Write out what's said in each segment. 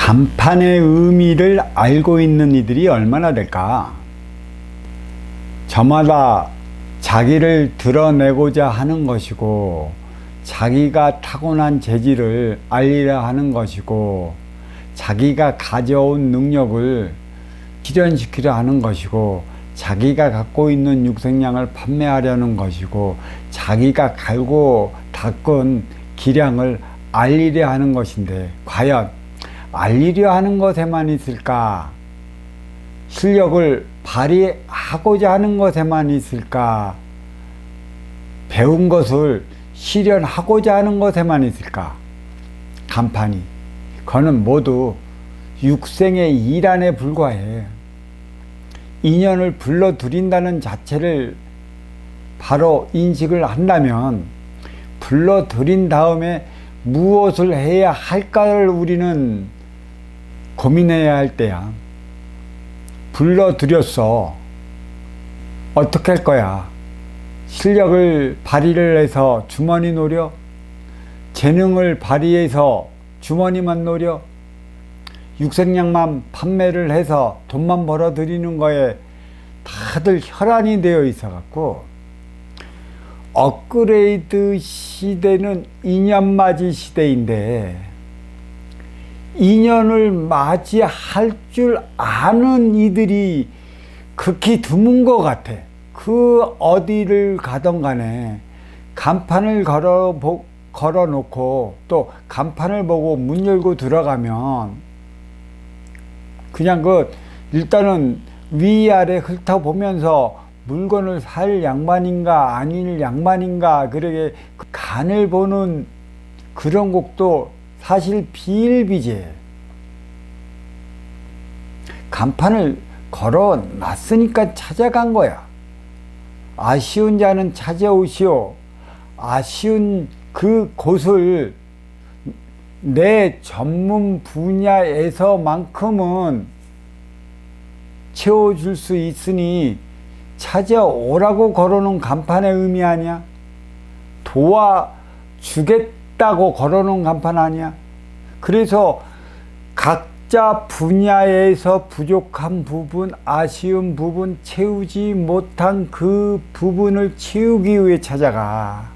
간판의 의미를 알고 있는 이들이 얼마나 될까? 저마다 자기를 드러내고자 하는 것이고, 자기가 타고난 재질을 알리려 하는 것이고, 자기가 가져온 능력을 실현시키려 하는 것이고, 자기가 갖고 있는 육생량을 판매하려는 것이고, 자기가 갈고 닦은 기량을 알리려 하는 것인데, 과연 알리려 하는 것에만 있을까? 실력을 발휘하고자 하는 것에만 있을까? 배운 것을 실현하고자 하는 것에만 있을까? 간판이. 그거는 모두 육생의 일환에 불과해. 인연을 불러들인다는 자체를 바로 인식을 한다면, 불러들인 다음에 무엇을 해야 할까를 우리는 고민해야 할 때야. 불러들였어. 어떻게 할 거야? 실력을 발휘를 해서 주머니 노려? 재능을 발휘해서 주머니만 노려? 육생량만 판매를 해서 돈만 벌어들이는 거에 다들 혈안이 되어 있어 갖고, 업그레이드 시대는 인연맞이 시대인데, 인연을 맞이할 줄 아는 이들이 극히 드문 것 같아. 그 어디를 가던 간에 간판을 걸어놓고 또 간판을 보고 문 열고 들어가면 그냥 일단은 위아래 훑어보면서 물건을 살 양반인가 아닐 양반인가 그러게 간을 보는 그런 곡도 사실 비일비재. 간판을 걸어놨으니까 찾아간 거야. 아쉬운 자는 찾아오시오. 아쉬운 그 곳을 내 전문 분야에서만큼은 채워줄 수 있으니 찾아오라고 걸어놓은 간판의 의미 아니야? 도와주겠다고 걸어놓은 간판 아니야? 그래서 각자 분야에서 부족한 부분, 아쉬운 부분, 채우지 못한 그 부분을 채우기 위해 찾아가.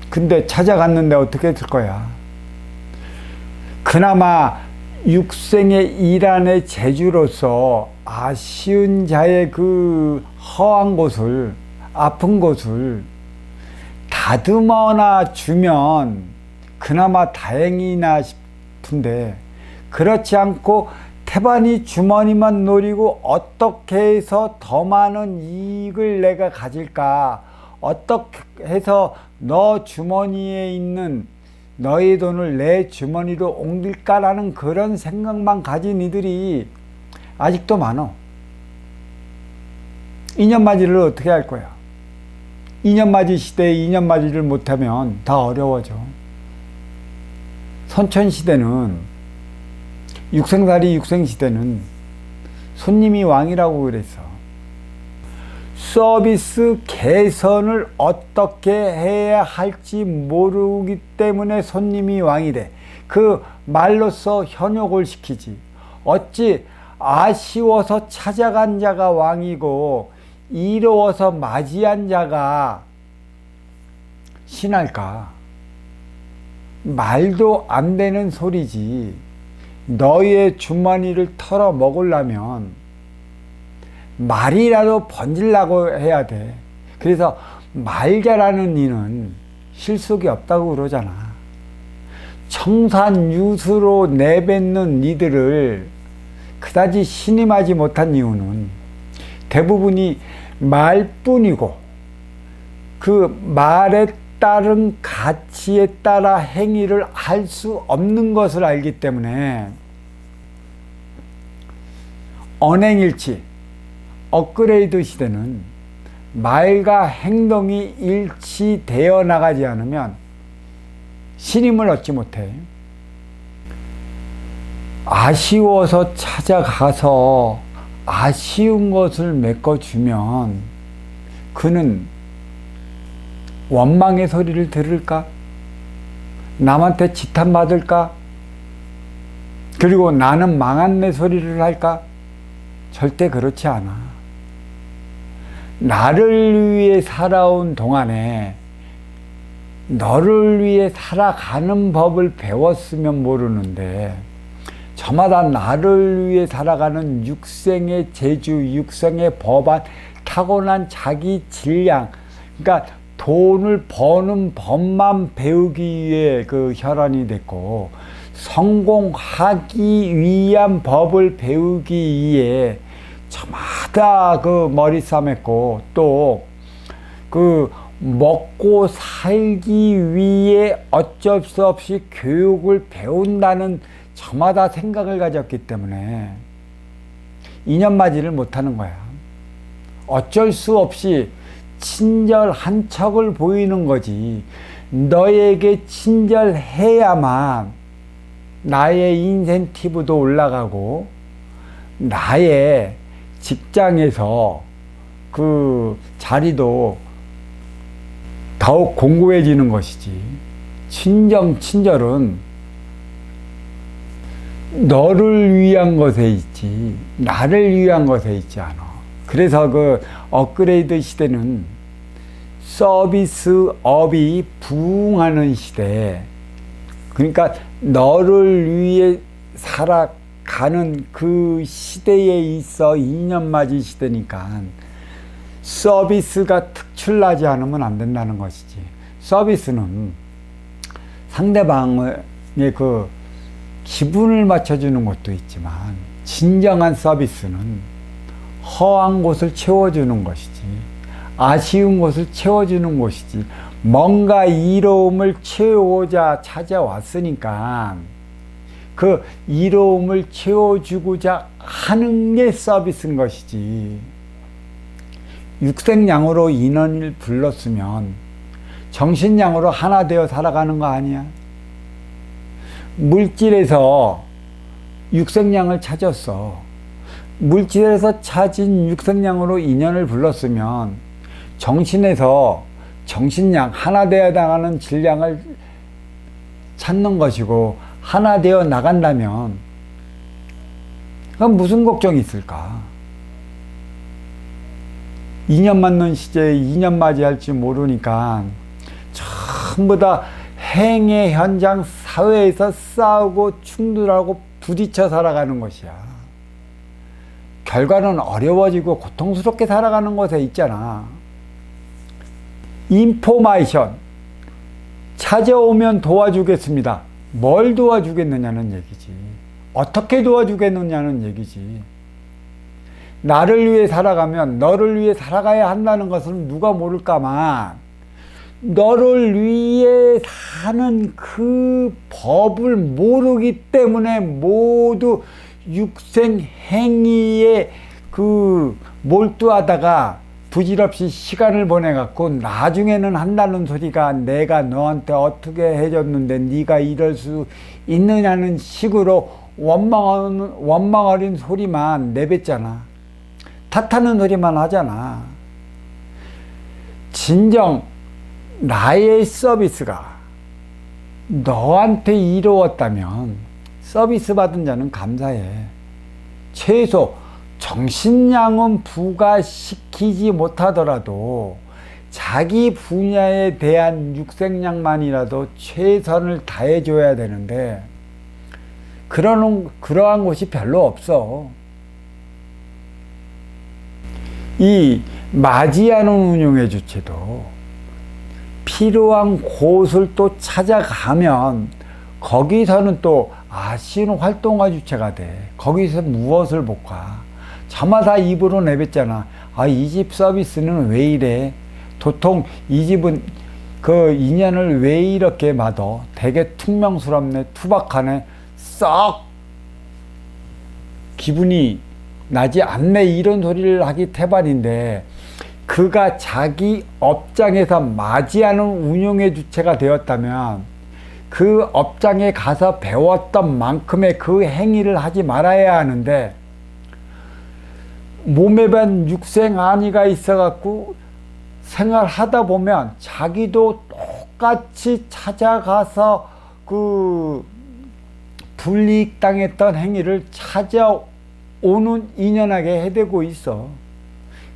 근데 찾아갔는데 어떻게 했을 거야? 그나마 육생의 일환의 재주로서 아쉬운 자의 그 허한 곳을, 아픈 곳을 다듬어나 주면 그나마 다행이나 싶은데, 그렇지 않고 태반이 주머니만 노리고 어떻게 해서 더 많은 이익을 내가 가질까, 어떻게 해서 너 주머니에 있는 너의 돈을 내 주머니로 옮길까라는 그런 생각만 가진 이들이 아직도 많어. 인연맞이를 어떻게 할 거야? 인연맞이 시대에 인연맞이를 못하면 다 어려워져. 선천시대는, 육생시대는 손님이 왕이라고 그랬어. 서비스 개선을 어떻게 해야 할지 모르기 때문에 손님이 왕이래. 그 말로써 현혹을 시키지. 어찌 아쉬워서 찾아간 자가 왕이고 이로워서 맞이한 자가 신할까? 말도 안 되는 소리지. 너의 주머니를 털어 먹으려면 말이라도 번질라고 해야 돼. 그래서 말 잘하는 이는 실속이 없다고 그러잖아. 청산유수로 내뱉는 이들을 그다지 신임하지 못한 이유는 대부분이 말뿐이고, 그 말에 따른 가치에 따라 행위를 할 수 없는 것을 알기 때문에 언행일치, 업그레이드 시대는 말과 행동이 일치되어 나가지 않으면 신임을 얻지 못해. 아쉬워서 찾아가서 아쉬운 것을 메꿔주면 그는 원망의 소리를 들을까? 남한테 지탄 받을까? 그리고 나는 망한내 소리를 할까? 절대 그렇지 않아. 나를 위해 살아온 동안에 너를 위해 살아가는 법을 배웠으면 모르는데, 저마다 나를 위해 살아가는 육생의 재주, 육생의 법안, 타고난 자기 질량, 그러니까 돈을 버는 법만 배우기 위해 그 혈안이 됐고, 성공하기 위한 법을 배우기 위해 저마다 그 머리 싸맸고, 또 그 먹고 살기 위해 어쩔 수 없이 교육을 배운다는 저마다 생각을 가졌기 때문에 인연맞이를 못하는 거야. 어쩔 수 없이 친절한 척을 보이는 거지. 너에게 친절해야만 나의 인센티브도 올라가고, 나의 직장에서 그 자리도 더욱 공고해지는 것이지. 친절은 너를 위한 것에 있지, 나를 위한 것에 있지 않아. 그래서 그 업그레이드 시대는 서비스업이 부흥하는 시대, 그러니까 너를 위해 살아가는 그 시대에 있어 인연맞이 시대니까 서비스가 특출나지 않으면 안 된다는 것이지. 서비스는 상대방의 그 기분을 맞춰주는 것도 있지만, 진정한 서비스는 허한 곳을 채워주는 것이지, 아쉬운 곳을 채워주는 것이지. 뭔가 이로움을 채우고자 찾아왔으니까 그 이로움을 채워주고자 하는 게 서비스인 것이지. 육생양으로 인원을 불렀으면 정신양으로 하나 되어 살아가는 거 아니야? 물질에서 육생양을 찾았어. 물질에서 찾은 육생양으로 인연을 불렀으면 정신에서 정신양, 하나 되어 나가는 질량을 찾는 것이고, 하나 되어 나간다면 그럼 무슨 걱정이 있을까? 2년 맞는 시제에 2년 맞이할지 모르니까 전부 다 행의 현장, 사회에서 싸우고 충돌하고 부딪혀 살아가는 것이야. 결과는 어려워지고 고통스럽게 살아가는 것에 있잖아. 인포메이션 찾아오면 도와주겠습니다. 뭘 도와주겠느냐는 얘기지. 어떻게 도와주겠느냐는 얘기지. 나를 위해 살아가면 너를 위해 살아가야 한다는 것은 누가 모를까만, 너를 위해 사는 그 법을 모르기 때문에 모두 육생 행위에 그 몰두하다가 부질없이 시간을 보내갖고 나중에는 한다는 소리가, 내가 너한테 어떻게 해줬는데 네가 이럴 수 있느냐는 식으로 원망 어린 소리만 내뱉잖아. 탓하는 소리만 하잖아. 진정 나의 서비스가 너한테 이루었다면 서비스 받은 자는 감사해. 최소 정신량은 부과시키지 못하더라도 자기 분야에 대한 육생량만이라도 최선을 다해줘야 되는데, 그러한 곳이 별로 없어. 이 맞이하는 운용의 주체도 필요한 곳을 또 찾아가면 거기서는 또 아쉬운 활동가 주체가 돼. 거기서 무엇을 볼까? 저마다 입으로 내뱉잖아. 아, 이 집 서비스는 왜 이래? 도통 이 집은 그 인연을 왜 이렇게 받아? 되게 퉁명스럽네, 투박하네, 썩 기분이 나지 않네, 이런 소리를 하기 태반인데, 그가 자기 업장에서 맞이하는 운용의 주체가 되었다면 그 업장에 가서 배웠던 만큼의 그 행위를 하지 말아야 하는데, 몸에 밴 육생 안위가 있어갖고 생활하다 보면 자기도 똑같이 찾아가서 그 불이익당했던 행위를 찾아오는 인연하게 해대고 있어.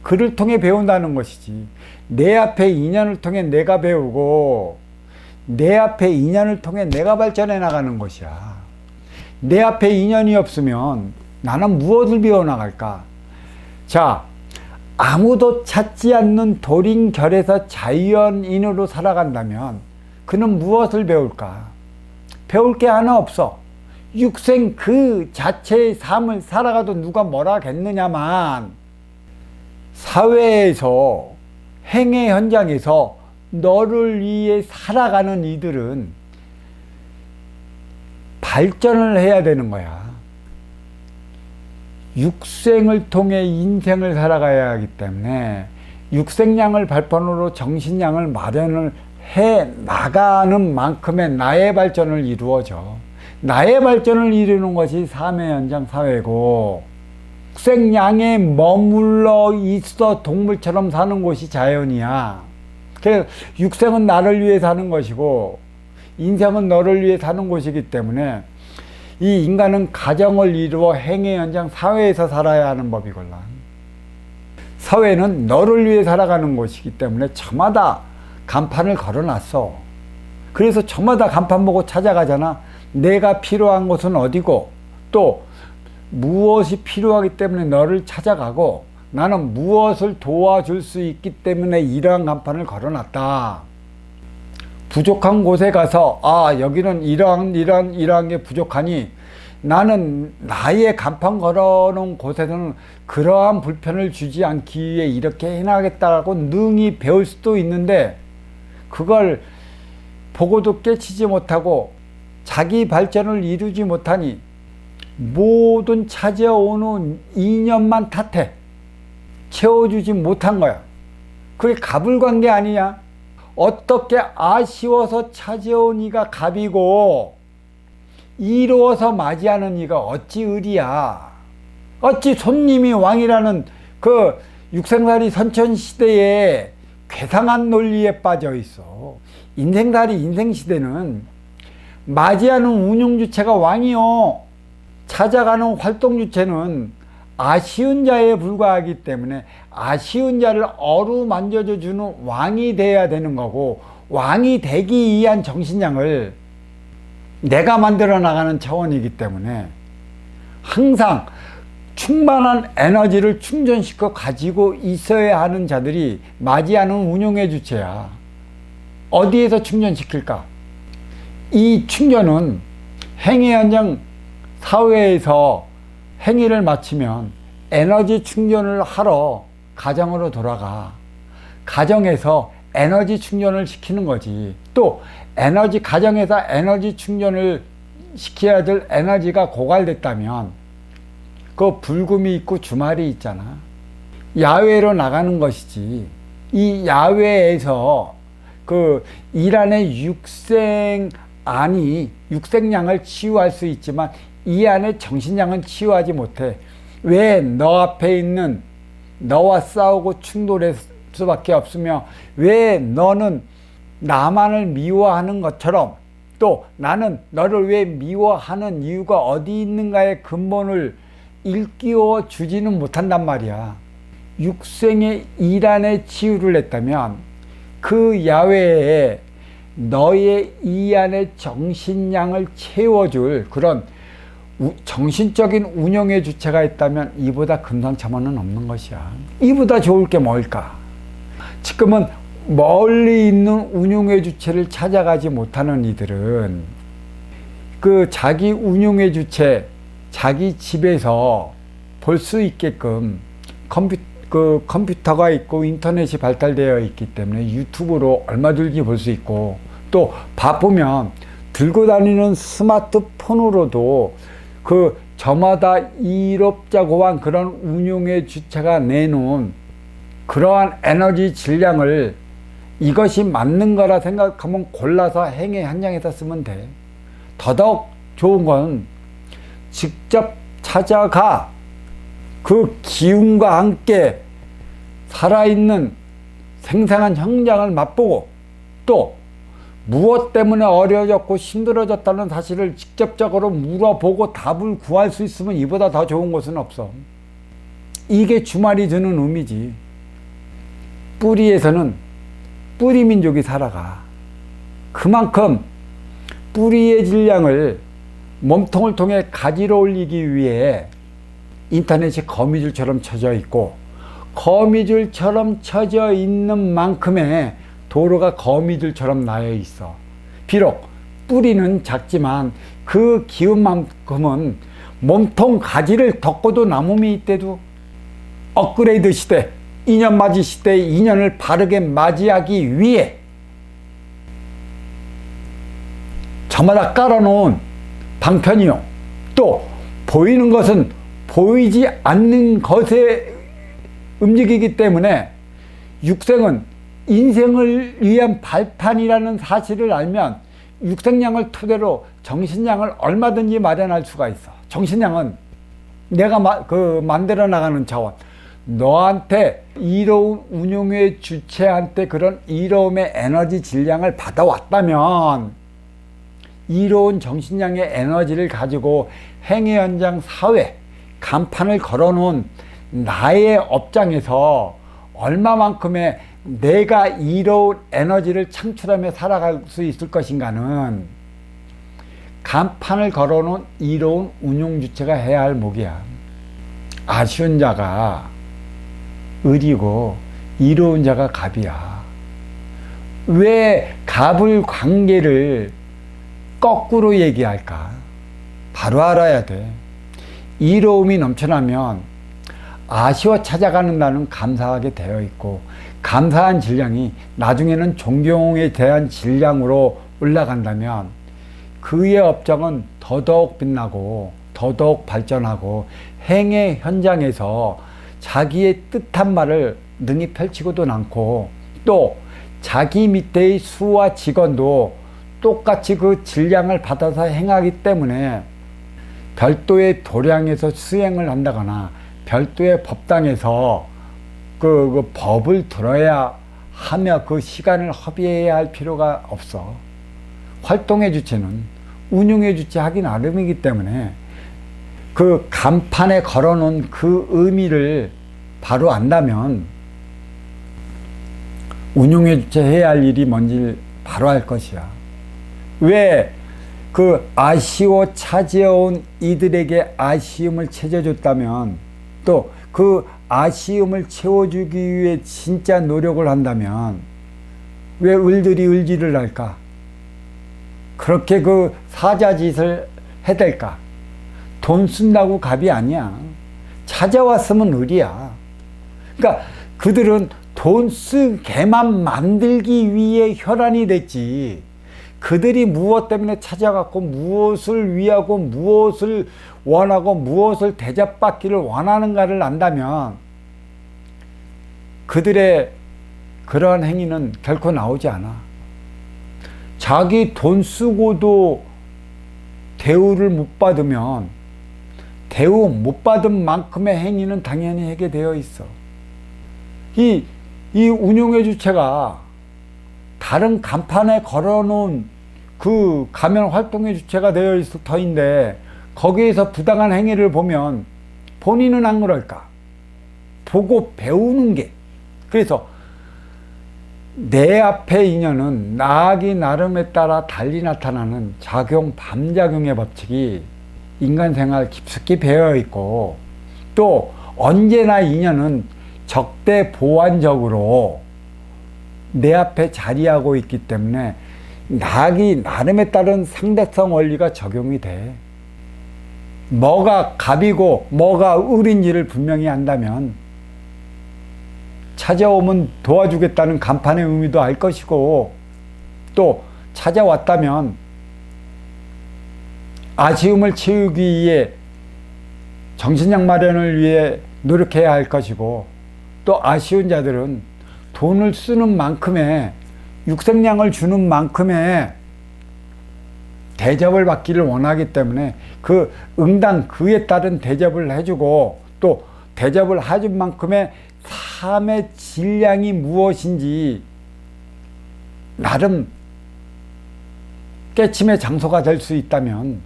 그를 통해 배운다는 것이지. 내 앞에 인연을 통해 내가 배우고 내 앞에 인연을 통해 내가 발전해 나가는 것이야. 내 앞에 인연이 없으면 나는 무엇을 배워나갈까? 자, 아무도 찾지 않는 도린결에서 자연인으로 살아간다면 그는 무엇을 배울까? 배울 게 하나 없어. 육생 그 자체의 삶을 살아가도 누가 뭐라 하겠느냐만, 사회에서, 행의 현장에서 너를 위해 살아가는 이들은 발전을 해야 되는 거야. 육생을 통해 인생을 살아가야 하기 때문에 육생량을 발판으로 정신량을 마련을 해 나가는 만큼의 나의 발전을 이루어져. 나의 발전을 이루는 것이 삶의 현장 사회고, 육생량에 머물러 있어 동물처럼 사는 곳이 자연이야. 그래서 육생은 나를 위해 사는 것이고 인생은 너를 위해 사는 곳이기 때문에 이 인간은 가정을 이루어 행의 현장 사회에서 살아야 하는 법이걸라. 사회는 너를 위해 살아가는 곳이기 때문에 저마다 간판을 걸어놨어. 그래서 저마다 간판 보고 찾아가잖아. 내가 필요한 곳은 어디고 또 무엇이 필요하기 때문에 너를 찾아가고 나는 무엇을 도와줄 수 있기 때문에 이러한 간판을 걸어놨다. 부족한 곳에 가서 여기는 이러한 게 부족하니 나는 나의 간판 걸어놓은 곳에서는 그러한 불편을 주지 않기 위해 이렇게 해나가겠다고 능히 배울 수도 있는데, 그걸 보고도 깨치지 못하고 자기 발전을 이루지 못하니 모든 찾아오는 인연만 탓해. 채워주지 못한 거야. 그게 가불관계 아니냐? 어떻게 아쉬워서 찾아온 이가 갑이고 이로워서 맞이하는 이가 어찌 을이야? 어찌 손님이 왕이라는 그 육생살이 선천시대에 괴상한 논리에 빠져 있어. 인생살이 인생시대는 맞이하는 운용주체가 왕이요, 찾아가는 활동주체는 아쉬운 자에 불과하기 때문에 아쉬운 자를 어루만져줘 주는 왕이 돼야 되는 거고, 왕이 되기 위한 정신량을 내가 만들어 나가는 차원이기 때문에 항상 충만한 에너지를 충전시켜 가지고 있어야 하는 자들이 맞이하는 운용의 주체야. 어디에서 충전시킬까? 이 충전은 행위 현장 사회에서 행위를 마치면 에너지 충전을 하러 가정으로 돌아가. 가정에서 에너지 충전을 시키는 거지. 또 가정에서 에너지 충전을 시켜야 될 에너지가 고갈됐다면 그 불금이 있고 주말이 있잖아. 야외로 나가는 것이지. 이 야외에서 그 일 안에 육생량을 치유할 수 있지만 이 안에 정신량은 치유하지 못해. 왜 너 앞에 있는 너와 싸우고 충돌할 수밖에 없으며, 왜 너는 나만을 미워하는 것처럼 또 나는 너를 왜 미워하는 이유가 어디 있는가의 근본을 일깨워 주지는 못한단 말이야. 육생의 일 안에 치유를 했다면 그 야외에 너의 이 안에 정신량을 채워줄 그런 정신적인 운영의 주체가 있다면 이보다 금상첨화는 없는 것이야. 이보다 좋을 게 뭘까? 지금은 멀리 있는 운용의 주체를 찾아가지 못하는 이들은 그 자기 운용의 주체, 자기 집에서 볼 수 있게끔 컴퓨터가 있고 인터넷이 발달되어 있기 때문에 유튜브로 얼마든지 볼 수 있고, 또 바쁘면 들고 다니는 스마트폰으로도 그 저마다 이롭자고한 그런 운용의 주체가 내놓은 그러한 에너지 질량을 이것이 맞는 거라 생각하면 골라서 행의 현장에서 쓰면 돼. 더더욱 좋은 건 직접 찾아가 그 기운과 함께 살아있는 생생한 현장을 맛보고 또 무엇 때문에 어려졌고 힘들어졌다는 사실을 직접적으로 물어보고 답을 구할 수 있으면 이보다 더 좋은 것은 없어. 이게 주말이 주는 의미지. 뿌리에서는 뿌리 민족이 살아가. 그만큼 뿌리의 질량을 몸통을 통해 가지로 올리기 위해 인터넷이 거미줄처럼 쳐져 있고, 거미줄처럼 쳐져 있는 만큼의 도로가 거미줄처럼 나여 있어. 비록 뿌리는 작지만 그 기운만큼은 몸통 가지를 덮고도 남음이 있대도. 업그레이드 시대, 인연 맞이 시대의 인연을 바르게 맞이하기 위해 저마다 깔아놓은 방편이요, 또 보이는 것은 보이지 않는 것에 움직이기 때문에 육생은 인생을 위한 발판이라는 사실을 알면 육생량을 토대로 정신량을 얼마든지 마련할 수가 있어. 정신량은 내가 만들어 나가는 자원, 너한테 이로운 운용의 주체한테 그런 이로움의 에너지 질량을 받아왔다면 이로운 정신량의 에너지를 가지고 행위 현장 사회 간판을 걸어놓은 나의 업장에서 얼마만큼의 내가 이로운 에너지를 창출하며 살아갈 수 있을 것인가는 간판을 걸어놓은 이로운 운용 주체가 해야 할 몫이야. 아쉬운 자가 을이고 이로운 자가 갑이야. 왜 갑을 관계를 거꾸로 얘기할까? 바로 알아야 돼. 이로움이 넘쳐나면 아쉬워 찾아가는 나는 감사하게 되어 있고, 감사한 질량이 나중에는 존경에 대한 질량으로 올라간다면 그의 업장은 더더욱 빛나고 더더욱 발전하고 행의 현장에서 자기의 뜻한 말을 능히 펼치고도 않고, 또 자기 밑에의 수와 직원도 똑같이 그 질량을 받아서 행하기 때문에 별도의 도량에서 수행을 한다거나 별도의 법당에서 그 법을 들어야 하며 그 시간을 허비해야 할 필요가 없어. 활동의 주체는 운용의 주체 하기 나름이기 때문에 그 간판에 걸어놓은 그 의미를 바로 안다면 운용의 주체 해야 할 일이 뭔지 바로 알 것이야. 왜 그 아쉬워 차지어온 이들에게 아쉬움을 채워줬다면, 또 그 아쉬움을 채워주기 위해 진짜 노력을 한다면 왜 을들이 을지를 할까? 그렇게 그 사자짓을 해댈까? 돈 쓴다고 갑이 아니야. 찾아왔으면 을이야. 그러니까 그들은 돈 쓰게만 만들기 위해 혈안이 됐지. 그들이 무엇 때문에 찾아갔고 무엇을 위하고 무엇을 원하고 무엇을 대접받기를 원하는가를 안다면 그들의 그러한 행위는 결코 나오지 않아. 자기 돈 쓰고도 대우를 못 받으면 대우 못 받은 만큼의 행위는 당연히 하게 되어 있어. 이 운용의 주체가 다른 간판에 걸어놓은 그 가면 활동의 주체가 되어 있을 터인데 거기에서 부당한 행위를 보면 본인은 안 그럴까? 보고 배우는 게. 그래서 내 앞의 인연은 나아기 나름에 따라 달리 나타나는 작용, 반작용의 법칙이 인간 생활 깊숙이 배어 있고, 또 언제나 인연은 적대 보완적으로 내 앞에 자리하고 있기 때문에 나아기 나름에 따른 상대성 원리가 적용이 돼. 뭐가 갑이고 뭐가 을인지를 분명히 한다면 찾아오면 도와주겠다는 간판의 의미도 알 것이고, 또 찾아왔다면 아쉬움을 채우기 위해 정신력 마련을 위해 노력해야 할 것이고, 또 아쉬운 자들은 돈을 쓰는 만큼의 육생량을 주는 만큼의 대접을 받기를 원하기 때문에 그 응당 그에 따른 대접을 해주고, 또 대접을 해준 만큼의 삶의 질량이 무엇인지 나름 깨침의 장소가 될 수 있다면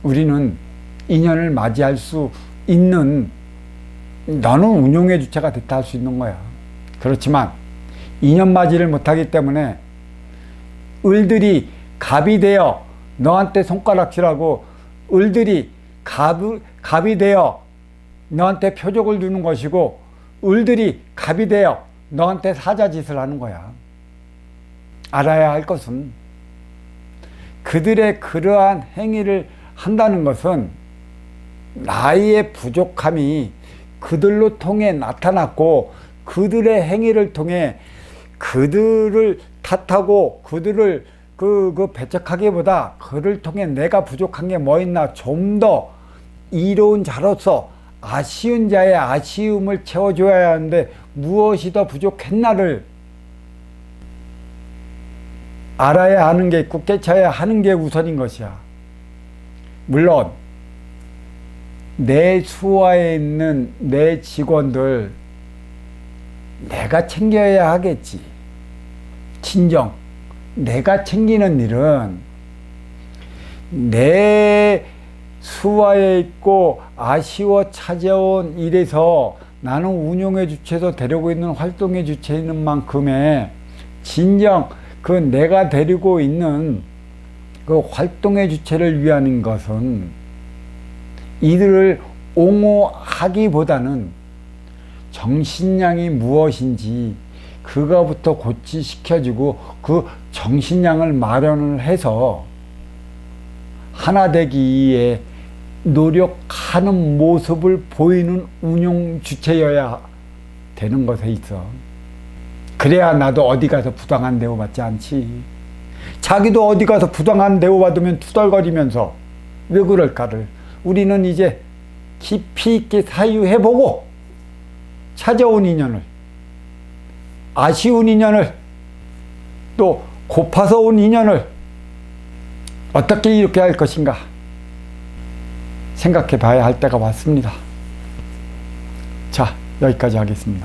우리는 인연을 맞이할 수 있는, 너는 운용의 주체가 됐다 할 수 있는 거야. 그렇지만 인연 맞이를 못하기 때문에 을들이 갑이 되어 너한테 손가락질하고 을들이 갑이 되어 너한테 표적을 두는 것이고 을들이 갑이 되어 너한테 사자짓을 하는 거야. 알아야 할 것은 그들의 그러한 행위를 한다는 것은 나의 부족함이 그들로 통해 나타났고 그들의 행위를 통해 그들을 탓하고 그들을 배척하기보다 그를 통해 내가 부족한 게 뭐 있나 좀 더 이로운 자로서 아쉬운 자의 아쉬움을 채워줘야 하는데 무엇이 더 부족했나를 알아야 하는 게 있고 깨쳐야 하는 게 우선인 것이야. 물론 내 수하에 있는 내 직원들 내가 챙겨야 하겠지. 진정 내가 챙기는 일은 내 수하에 있고 아쉬워 찾아온 일에서 나는 운용의 주체에서 데리고 있는 활동의 주체인 만큼의 진정 그 내가 데리고 있는 그 활동의 주체를 위한 것은 이들을 옹호하기보다는 정신량이 무엇인지 그거부터 고치시켜주고 그 정신량을 마련을 해서 하나 되기에 노력하는 모습을 보이는 운용 주체여야 되는 것에 있어. 그래야 나도 어디 가서 부당한 대우받지 않지. 자기도 어디 가서 부당한 대우받으면 투덜거리면서 왜 그럴까를 우리는 이제 깊이 있게 사유해보고 찾아온 인연을, 아쉬운 인연을, 또 고파서 온 인연을 어떻게 이렇게 할 것인가 생각해 봐야 할 때가 왔습니다. 자, 여기까지 하겠습니다.